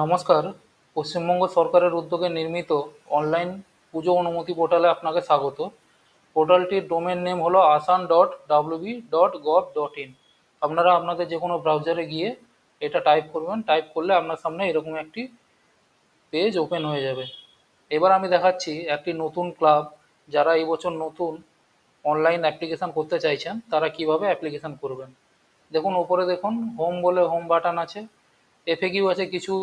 নমস্কার। পশ্চিমবঙ্গ সরকারের উদ্যোগে নির্মিত অনলাইন পুজো অনুমতি পোর্টালে আপনাকে স্বাগত। পোর্টালটির ডোমেন নেম হলো asan.wb.gov.in। আপনারা আপনাদের যে কোনো ব্রাউজারে গিয়ে এটা টাইপ করবেন, টাইপ করলে আপনার সামনে এরকম একটি পেজ ওপেন হয়ে যাবে। এবার আমি দেখাচ্ছি একটি নতুন ক্লাব যারা এই বছর নতুন অনলাইন অ্যাপ্লিকেশন করতে চাইছেন তারা কিভাবে অ্যাপ্লিকেশন করবেন। দেখুন উপরে দেখুন হোম বলে হোম বাটন আছে, এফএকিউ আছে, কিছু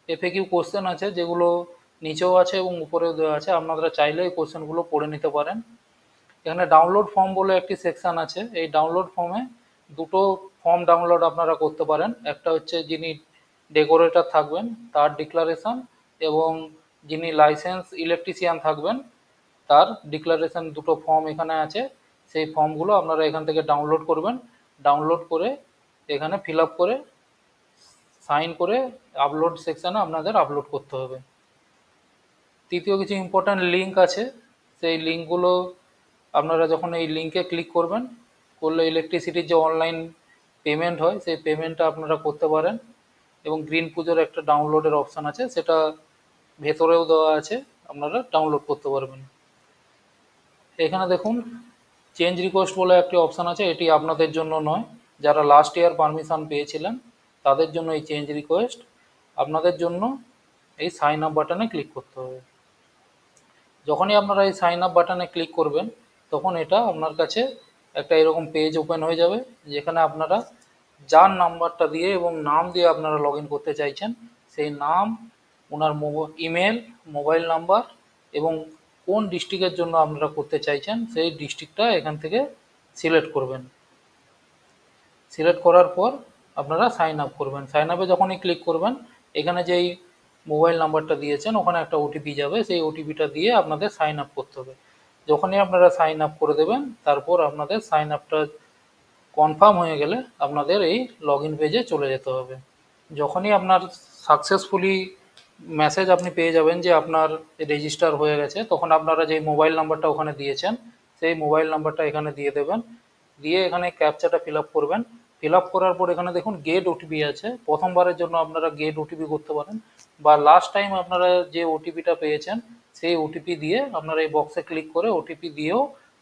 এফএকিউ কোশ্চেন আছে যেগুলো নিচেও আছে এবং উপরেও দেওয়া আছে, আপনারা চাইলে এই কোশ্চেনগুলো পড়ে নিতে পারেন। এখানে ডাউনলোড ফর্ম বলে একটি সেকশন আছে, এই ডাউনলোড ফর্মে দুটো ফর্ম ডাউনলোড আপনারা করতে পারেন। একটা হচ্ছে যিনি ডেকোরেটর থাকবেন তার ডিক্লারেশন, এবং যিনি লাইসেন্স ইলেকট্রিশিয়ান থাকবেন তার ডিক্লারেশন, দুটো ফর্ম এখানে আছে। সেই ফর্মগুলো আপনারা এখান থেকে ডাউনলোড করবেন, ডাউনলোড করে এখানে ফিল আপ করে সাইন করে আপলোড সেকশানে আপনাদের আপলোড করতে হবে। তৃতীয় কিছু ইম্পর্ট্যান্ট লিঙ্ক আছে, সেই লিঙ্কগুলো আপনারা যখন এই লিঙ্কে ক্লিক করবেন, করলে ইলেকট্রিসিটির যে অনলাইন পেমেন্ট হয় সেই পেমেন্টটা আপনারা করতে পারেন। এবং গ্রিন পুজোর একটা ডাউনলোডের অপশান আছে, সেটা ভেতরেও দেওয়া আছে, আপনারা ডাউনলোড করতে পারবেন। এখানে দেখুন চেঞ্জ রিকোয়েস্ট বলে একটি অপশান আছে, এটি আপনাদের জন্য নয়, যারা লাস্ট ইয়ার পারমিশন পেয়েছিলেন তাদের জন্য এই চেঞ্জ রিকোয়েস্ট। আপনাদের জন্য এই সাইন আপ বাটনে ক্লিক করতে হবে। যখনই আপনারা এই সাইন আপ বাটনে ক্লিক করবেন তখন এটা আপনার কাছে একটা এরকম পেজ ওপেন হয়ে যাবে, যেখানে আপনারা যার নাম্বারটা দিয়ে এবং নাম দিয়ে আপনারা লগ ইন করতে চাইছেন সেই নাম, ওনার ইমেল, মোবাইল নাম্বার এবং কোন ডিস্ট্রিক্টের জন্য আপনারা করতে চাইছেন সেই ডিস্ট্রিক্টটা এখান থেকে সিলেক্ট করবেন। সিলেক্ট করার পর আপনারা সাইন আপ করবেন। সাইন আপে যখনই ক্লিক করবেন এখানে যেই মোবাইল নাম্বারটা দিয়েছেন ওখানে একটা ওটিপি যাবে, সেই ওটিপিটা দিয়ে আপনাদের সাইন আপ করতে হবে। যখনই আপনারা সাইন আপ করে দেবেন তারপর আপনাদের সাইন আপটা কনফার্ম হয়ে গেলে আপনাদের এই লগ ইন পেজে চলে যেতে হবে। যখনই আপনার সাকসেসফুলি মেসেজ আপনি পেয়ে যাবেন যে আপনার রেজিস্টার হয়ে গেছে, তখন আপনারা যেই মোবাইল নাম্বারটা ওখানে দিয়েছেন সেই মোবাইল নাম্বারটা এখানে দিয়ে দেবেন, দিয়ে এখানে ক্যাপচাটা ফিল আপ করবেন। ফিল আপ করার পর এখানে দেখুন গেট ওটিপি আছে, প্রথমবারের জন্য আপনারা গেট ওটিপি করতে পারেন, বা লাস্ট টাইম আপনারা যে ওটিপিটা পেয়েছেন সেই ওটিপি দিয়ে আপনারা এই বক্সে ক্লিক করে ওটিপি দিয়েও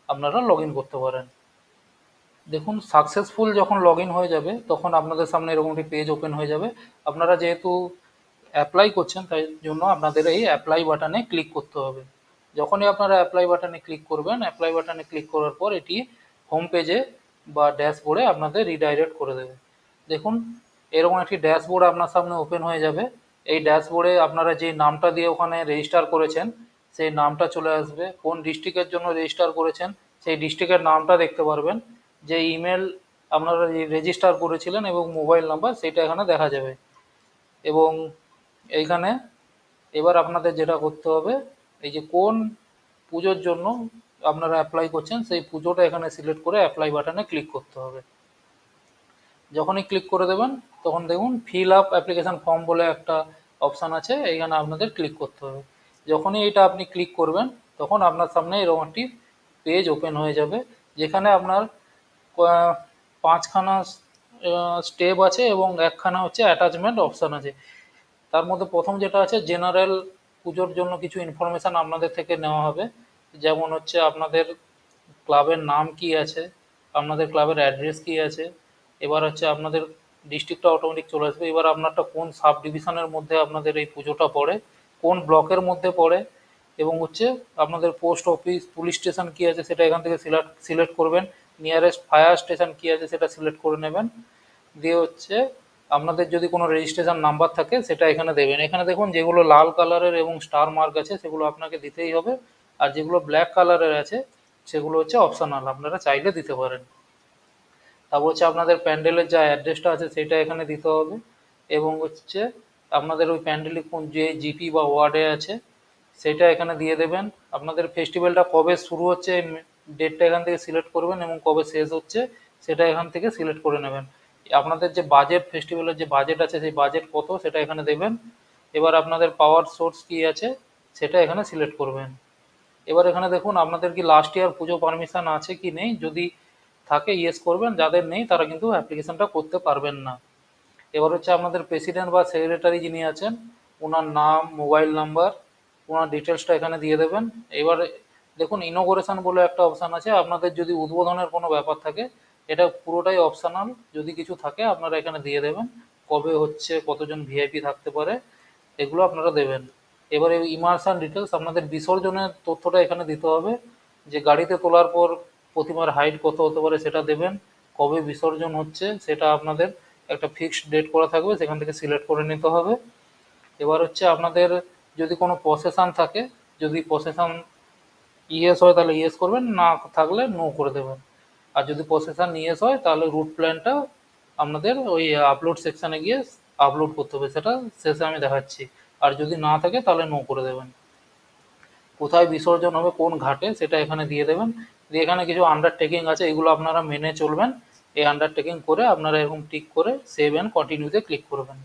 আপনারা লগ ইন করতে পারেন। দেখুন সাকসেসফুল যখন লগ ইন হয়ে যাবে তখন আপনাদের সামনে এরকম একটি পেজ ওপেন হয়ে যাবে। আপনারা যেহেতু অ্যাপ্লাই করছেন তাই জন্য আপনাদের এই অ্যাপ্লাই বাটনে ক্লিক করতে হবে। যখনই আপনারা অ্যাপ্লাই বাটনে ক্লিক করবেন, অ্যাপ্লাই বাটনে ক্লিক করার পর এটি হোম পেজে বা ড্যাশবোর্ডে আপনাদের রিডাইরেক্ট করে দেবে। দেখুন এরকম একটি ড্যাশবোর্ড আপনার সামনে ওপেন হয়ে যাবে। এই ড্যাশবোর্ডে আপনারা যে নামটা দিয়ে ওখানে রেজিস্টার করেছেন সেই নামটা চলে আসবে, কোন ডিস্ট্রিক্টের জন্য রেজিস্টার করেছেন সেই ডিস্ট্রিক্টের নামটা দেখতে পারবেন, যে ইমেল আপনারা রেজিস্টার করেছিলেন এবং মোবাইল নাম্বার সেটা এখানে দেখা যাবে। এবং এইখানে এবার আপনাদের যেটা করতে হবে, এই যে কোন পুজোর জন্য আপনারা অ্যাপ্লাই করছেন সেই পুজোটা এখানে সিলেক্ট করে অ্যাপ্লাই বাটনে ক্লিক করতে হবে। যখনই ক্লিক করে দেবেন তখন দেখুন ফিল আপ অ্যাপ্লিকেশান ফর্ম বলে একটা অপশান আছে, এইখানে আপনাদের ক্লিক করতে হবে। যখনই এটা আপনি ক্লিক করবেন তখন আপনার সামনে এরকম একটি পেজ ওপেন হয়ে যাবে, যেখানে আপনার পাঁচখানা স্টেপ আছে এবং একখানা হচ্ছে অ্যাটাচমেন্ট অপশান আছে। তার মধ্যে প্রথম যেটা আছে জেনারেল পুজোর জন্য কিছু ইনফরমেশান আপনাদের থেকে নেওয়া হবে, যেমন হচ্ছে আপনাদের ক্লাবের নাম কি আছে, আপনাদের ক্লাবের অ্যাড্রেস কি আছে, এবার হচ্ছে আপনাদের ডিস্ট্রিক্টটা অটোমেটিক চলে আসবে, এবার আপনারটা কোন সাব ডিভিশনের মধ্যে আপনাদের এই পুজোটা পড়ে, কোন ব্লকের মধ্যে পড়ে, এবং হচ্ছে আপনাদের পোস্ট অফিস, পুলিশ স্টেশন কি আছে সেটা এখান থেকে সিলেক্ট করবেন, নিয়ারেস্ট ফায়ার স্টেশন কি আছে সেটা সিলেক্ট করে নেবেন, দিয়ে হচ্ছে আপনাদের যদি কোনো রেজিস্ট্রেশন নাম্বার থাকে সেটা এখানে দেবেন। এখানে দেখুন যেগুলো লাল কালারের এবং স্টার মার্ক আছে সেগুলো আপনাকে দিতেই হবে, আর যেগুলো ব্ল্যাক কালারের আছে সেগুলো হচ্ছে অপশনাল, আপনারা চাইলে দিতে পারেন। তারপর হচ্ছে আপনাদের প্যান্ডেলের যা অ্যাড্রেসটা আছে সেটা এখানে দিতে হবে, এবং হচ্ছে আপনাদের ওই প্যান্ডেলে কোন যে জিপি বা ওয়ার্ডে আছে সেটা এখানে দিয়ে দেবেন। আপনাদের ফেস্টিভ্যালটা কবে শুরু হচ্ছে ডেটটা এখান থেকে সিলেক্ট করবেন, এবং কবে শেষ হচ্ছে সেটা এখান থেকে সিলেক্ট করে নেবেন। আপনাদের যে বাজেট, ফেস্টিভ্যালের যে বাজেট আছে সেই বাজেট কত সেটা এখানে দেবেন। এবার আপনাদের পাওয়ার সোর্স কী আছে সেটা এখানে সিলেক্ট করবেন। এবার এখানে দেখুন আপনাদের কি লাস্ট ইয়ার পুজো পারমিশন আছে কি নেই, যদি থাকে ইয়েস করবেন, যাদের নেই তারা কিন্তু অ্যাপ্লিকেশনটা করতে পারবেন না। এবার হচ্ছে আপনাদের প্রেসিডেন্ট বা সেক্রেটারি যিনি আছেন ওনার নাম, মোবাইল নাম্বার, ওনার ডিটেলসটা এখানে দিয়ে দেবেন। এবার দেখুন ইনোগ্রেশন বলে একটা অপশান আছে, আপনাদের যদি উদ্বোধনের কোনো ব্যাপার থাকে, এটা পুরোটাই অপশনাল, যদি কিছু থাকে আপনারা এখানে দিয়ে দেবেন, কবে হচ্ছে, কতজন ভিআইপি থাকতে পারে, এগুলো আপনারা দেবেন। এবারে ইমার্শন ডিটেলস, আপনাদের বিসর্জনের তথ্যটা এখানে দিতে হবে, যে গাড়িতে তোলার পর প্রতিমার হাইট কত হতে পারে সেটা দেবেন, কবে বিসর্জন হচ্ছে সেটা আপনাদের একটা ফিক্সড ডেট করা থাকবে, সেখান থেকে সিলেক্ট করে নিতে হবে। এবার হচ্ছে আপনাদের যদি কোনো প্রসেশন থাকে, যদি প্রসেশন ইয়েস হয় তাহলে ইয়েস করবেন, না থাকলে নো করে দেবেন। আর যদি প্রসেশন ইয়েস হয় তাহলে রুট প্ল্যানটা আপনাদের ওই আপলোড সেকশানে গিয়ে আপলোড করতে হবে, সেটা শেষে আমি দেখাচ্ছি। আর যদি না থাকে তাহলে নো করে দেবেন। কোথায় বিসর্জন হবে, কোন ঘাটে, সেটা এখানে দিয়ে দেবেন। দিয়ে এখানে কিছু আন্ডারটেকিং আছে, এগুলো আপনারা মেনে চলবেন। এই আন্ডারটেকিং করে আপনারা এরকম টিক করে সেভ অ্যান্ড কন্টিনিউতে ক্লিক করবেন।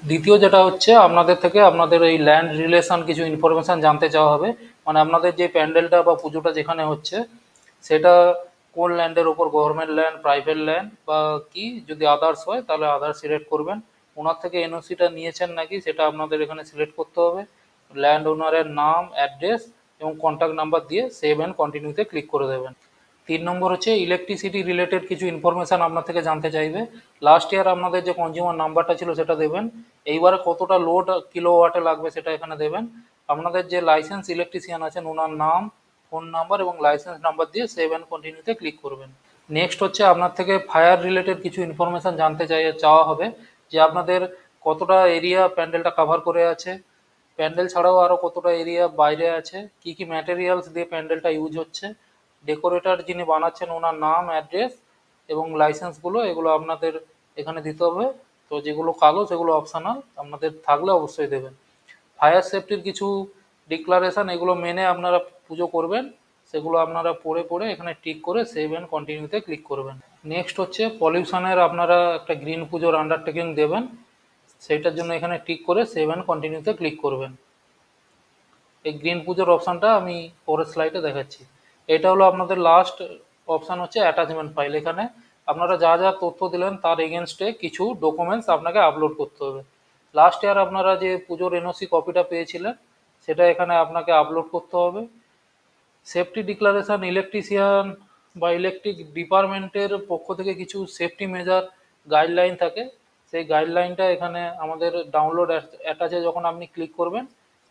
দ্বিতীয় যেটা হচ্ছে, আপনাদের থেকে আপনাদের এই ল্যান্ড রিলেশন কিছু ইনফরমেশান জানতে চাওয়া হবে। মানে আপনাদের যে প্যান্ডেলটা বা পুজোটা যেখানে হচ্ছে সেটা কোন ল্যান্ডের ওপর, গভর্নমেন্ট ল্যান্ড, প্রাইভেট ল্যান্ড বা কি, যদি আদার্স হয় তাহলে আদার্স সিলেক্ট করবেন। ওনার থেকে এনওসিটা নিয়েছেন নাকি সেটা আপনাদের এখানে সিলেক্ট করতে হবে। ল্যান্ড ওনারের নাম, অ্যাড্রেস এবং কন্ট্যাক্ট নাম্বার দিয়ে সেভ অ্যান্ড কন্টিনিউতে ক্লিক করে দেবেন। 3 নম্বর হচ্ছে ইলেকট্রিসিটি রিলেটেড কিছু ইনফরমেশান আপনার থেকে জানতে চাইবে। লাস্ট ইয়ার আপনাদের যে কনজিউমার নাম্বারটা ছিল সেটা দেবেন। এইবারে কতটা লোড কিলোওয়াটে লাগবে সেটা এখানে দেবেন। আপনাদের যে লাইসেন্স ইলেকট্রিশিয়ান আছেন ওনার নাম, ফোন নাম্বার এবং লাইসেন্স নাম্বার দিয়ে সেভ অ্যান্ড কন্টিনিউতে ক্লিক করবেন। নেক্সট হচ্ছে আপনার থেকে ফায়ার রিলেটেড কিছু ইনফরমেশান জানতে চাওয়া হবে, যে আপনাদের কতটা এরিয়া প্যান্ডেলটা কাভার করে আছে, প্যান্ডেল ছাড়াও আরও কতটা এরিয়া বাইরে আছে, কি কি ম্যাটেরিয়ালস দিয়ে প্যান্ডেলটা ইউজ হচ্ছে, ডেকোরেটর যিনি বানাচ্ছেন ওনার নাম, অ্যাড্রেস এবং লাইসেন্সগুলো, এগুলো আপনাদের এখানে দিতে হবে। তো যেগুলো কালো সেগুলো অপশনাল, আপনাদের থাকলে অবশ্যই দেবেন। ফায়ার সেফটির কিছু ডিক্লারেশন, এগুলো মেনে আপনারা পুজো করবেন, সেগুলো আপনারা পড়ে পড়ে এখানে টিক করে সেভ অ্যান্ড কন্টিনিউতে ক্লিক করবেন। নেক্সট হচ্ছে পলিউশনের আপনারা একটা গ্রিন পুজোর আন্ডারটেকিং দেবেন, সেইটার জন্য এখানে টিক করে সেভ অ্যান্ড কন্টিনিউতে ক্লিক করবেন। এই গ্রিন পুজোর অপশানটা আমি পরের স্লাইডে দেখাচ্ছি। এটা হলো আপনাদের লাস্ট অপশান, হচ্ছে অ্যাটাচমেন্ট ফাইল। এখানে আপনারা যা যা তথ্য দিলেন তার এগেনস্টে কিছু ডকুমেন্টস আপনাকে আপলোড করতে হবে। লাস্ট ইয়ার আপনারা যে পুজোর এনওসি কপিটা পেয়েছিলেন সেটা এখানে আপনাকে আপলোড করতে হবে। সেফটি ডিক্লারেশন, ইলেকট্রিশিয়ান বা ইলেকট্রিক ডিপার্টমেন্টের পক্ষ থেকে কিছু সেফটি মেজার গাইডলাইন থাকে, সেই গাইডলাইনটা এখানে আমাদের ডাউনলোড অ্যাটাচে যখন আপনি ক্লিক করবেন,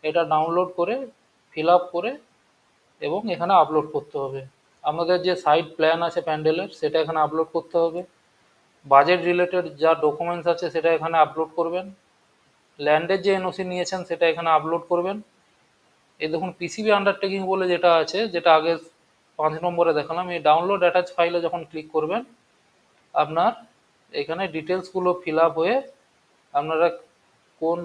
এটা ডাউনলোড করে ফিল আপ করে এবং এখানে আপলোড করতে হবে। আমাদের যে সাইট প্ল্যান আছে প্যান্ডেলের সেটা এখানে আপলোড করতে হবে। বাজেট রিলেটেড যা ডকুমেন্টস আছে সেটা এখানে আপলোড করবেন। ল্যান্ডের যে এনওসি নিয়েছেন সেটা এখানে আপলোড করবেন। এই দেখুন পিসিবি আন্ডারটেকিং বলে যেটা আছে, যেটা আগে 5 নম্বরে দেখালাম, এই ডাউনলোড অ্যাটাচ ফাইলে যখন ক্লিক করবেন আপনার এখানে ডিটেলসগুলো ফিল আপ হয়ে আপনারা কোন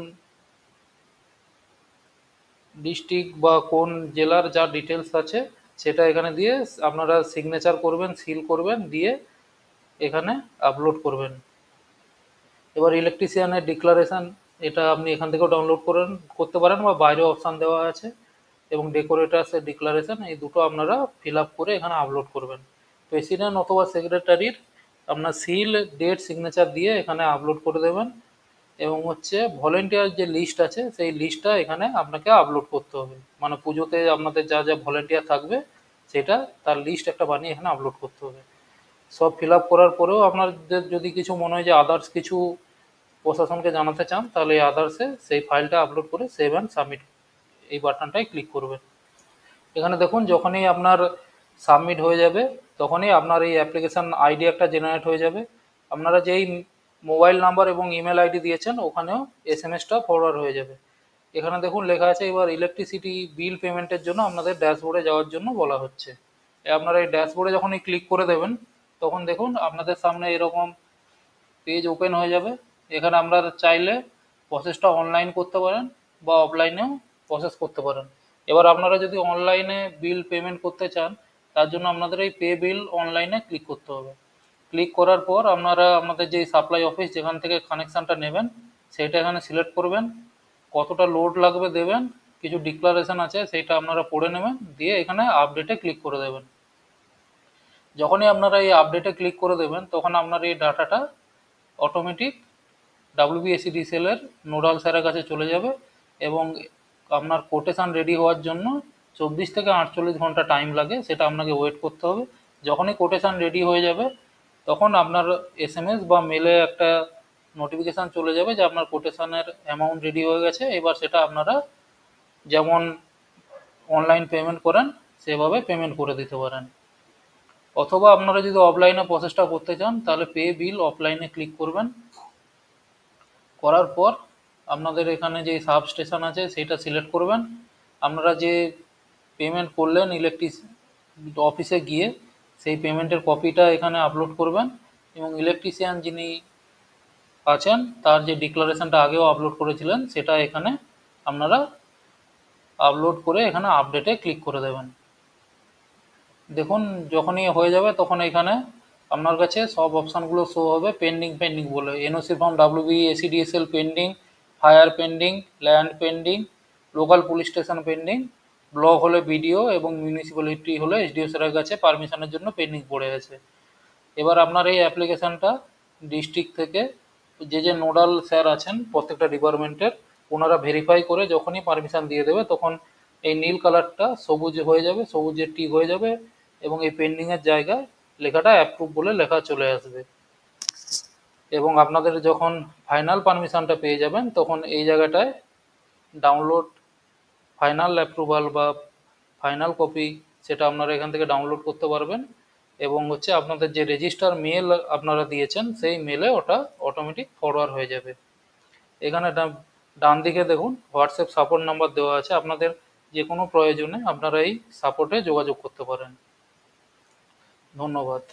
ডিস্ট্রিক্ট বা কোন জেলার যা ডিটেলস আছে সেটা এখানে দিয়ে আপনারা সিগনেচার করবেন, সিল করবেন, দিয়ে এখানে আপলোড করবেন। এবার ইলেকট্রিশিয়ানের ডিক্লারেশন, এটা আপনি এখান থেকেও ডাউনলোড করতে পারেন বা বাইরে অপশান দেওয়া আছে, এবং ডেকোরেটার্সের ডিক্লারেশন, এই দুটো আপনারা ফিল আপ করে এখানে আপলোড করবেন। প্রেসিডেন্ট অথবা সেক্রেটারির আপনার সিল, ডেট, সিগনেচার দিয়ে এখানে আপলোড করে দেবেন। এবং হচ্ছে ভলেন্টিয়ার যে লিস্ট আছে সেই লিস্টটা এখানে আপনাকে আপলোড করতে হবে, মানে পুজোতে আপনাদের যা যা ভলেন্টিয়ার থাকবে সেটা তার লিস্ট একটা বানিয়ে এখানে আপলোড করতে হবে। সব ফিল আপ করার পরেও আপনাদের যদি কিছু মনে হয় যে আদার্স কিছু প্রশাসনকে জানাতে চান, তাহলে এই আদার্সে সেই ফাইলটা আপলোড করে সেভ অ্যান্ড সাবমিট এই বাটনটায় ক্লিক করবেন। এখানে দেখুন যখনই আপনার সাবমিট হয়ে যাবে তখনই আপনার এই অ্যাপ্লিকেশান আইডি একটা জেনারেট হয়ে যাবে। আপনারা যেই মোবাইল নাম্বার এবং ইমেল আইডি দিয়েছেন ওখানেও এসএমএসটা ফরওয়ার্ড হয়ে যাবে। এখানে দেখুন লেখা আছে এবার ইলেকট্রিসিটি বিল পেমেন্টের জন্য আপনাদের ড্যাশবোর্ডে যাওয়ার জন্য বলা হচ্ছে। আপনারা এই ড্যাশবোর্ডে যখনই ক্লিক করে দেবেন তখন দেখুন আপনাদের সামনে এরকম পেজ ওপেন হয়ে যাবে। এখানে আপনারা চাইলে প্রসেসটা অনলাইন করতে পারেন বা অফলাইনেও প্রসেস করতে পারেন। এবার আপনারা যদি অনলাইনে বিল পেমেন্ট করতে চান তার জন্য আপনাদের এই পে বিল অনলাইনে ক্লিক করতে হবে। ক্লিক করার পর আপনারা আপনাদের যে সাপ্লাই অফিস যেখান থেকে কানেকশানটা নেবেন সেইটা এখানে সিলেক্ট করবেন, কতটা লোড লাগবে দেবেন, কিছু ডিক্লারেশন আছে সেইটা আপনারা পড়ে নেবেন, দিয়ে এখানে আপডেটে ক্লিক করে দেবেন। যখনই আপনারা এই আপডেটে ক্লিক করে দেবেন তখন আপনার এই ডাটাটা অটোমেটিক WBSEDCL এর নোডাল স্যারের কাছে চলে যাবে এবং আপনার কোটেশন রেডি হওয়ার জন্য 24 থেকে 48 ঘন্টা টাইম লাগে, সেটা আপনাকে ওয়েট করতে হবে। যখনই কোটেশন রেডি হয়ে যাবে তখন আপনার SMS বা মেলে একটা নোটিফিকেশান চলে যাবে যে আপনার কোটেশনের অ্যামাউন্ট রেডি হয়ে গেছে। এবার সেটা আপনারা যেমন অনলাইন পেমেন্ট করেন সেভাবে পেমেন্ট করে দিতে পারেন, অথবা আপনারা যদি অফলাইনে প্রসেসটা করতে চান তাহলে পে বিল অফলাইনে ক্লিক করবেন। করার পর আপনাদের এখানে যে সাব স্টেশন আছে সেটা সিলেক্ট করবেন। আপনারা যে পেমেন্ট করলেন ইলেকট্রিক অফিসে গিয়ে সেই পেমেন্টের কপিটা এখানে আপলোড করবেন এবং ইলেকট্রিশিয়ান যিনি আছেন তার যে ডিক্লারেশনটা আগেও আপলোড করেছিলেন সেটা এখানে আপনারা আপলোড করে এখানে আপডেটে ক্লিক করে দেবেন। দেখুন যখনই হয়ে যাবে তখন এখানে আপনার কাছে সব অপশানগুলো শো হবে পেন্ডিং পেন্ডিং বলে। NOC form WBSEDCL pending, fire pending, land pending, local police station pending, block হলে BDO এবং মিউনিসিপ্যালিটি হলে SDO স্যারের কাছে পারমিশনের জন্য পেন্ডিং পড়ে আছে। এবার আপনার এই অ্যাপ্লিকেশানটা ডিস্ট্রিক্ট থেকে যে নোডাল স্যার আছেন প্রত্যেকটা ডিপার্টমেন্টের, ওনারা ভেরিফাই করে যখনই পারমিশন দিয়ে দেবে তখন এই নীল কালারটা সবুজ হয়ে যাবে, সবুজের টিক হয়ে যাবে এবং এই পেন্ডিংয়ের জায়গায় লেখাটা অ্যাপ্রুভ বলে লেখা চলে আসবে। এবং আপনাদের যখন ফাইনাল পারমিশনটা পেয়ে যাবেন তখন এই জায়গাটায় ডাউনলোড ফাইনাল অ্যাপ্রুভাল বা ফাইনাল কপি সেটা আপনারা এখান থেকে ডাউনলোড করতে পারবেন এবং হচ্ছে আপনাদের যে রেজিস্টার মেল আপনারা দিয়েছেন সেই মেলে ওটা অটোমেটিক ফরওয়ার্ড হয়ে যাবে। এখানে ডান দিকে দেখুন হোয়াটসঅ্যাপ সাপোর্ট নাম্বার দেওয়া আছে, আপনাদের যে কোনো প্রয়োজনে আপনারা এই সাপোর্টে যোগাযোগ করতে পারেন। ধন্যবাদ।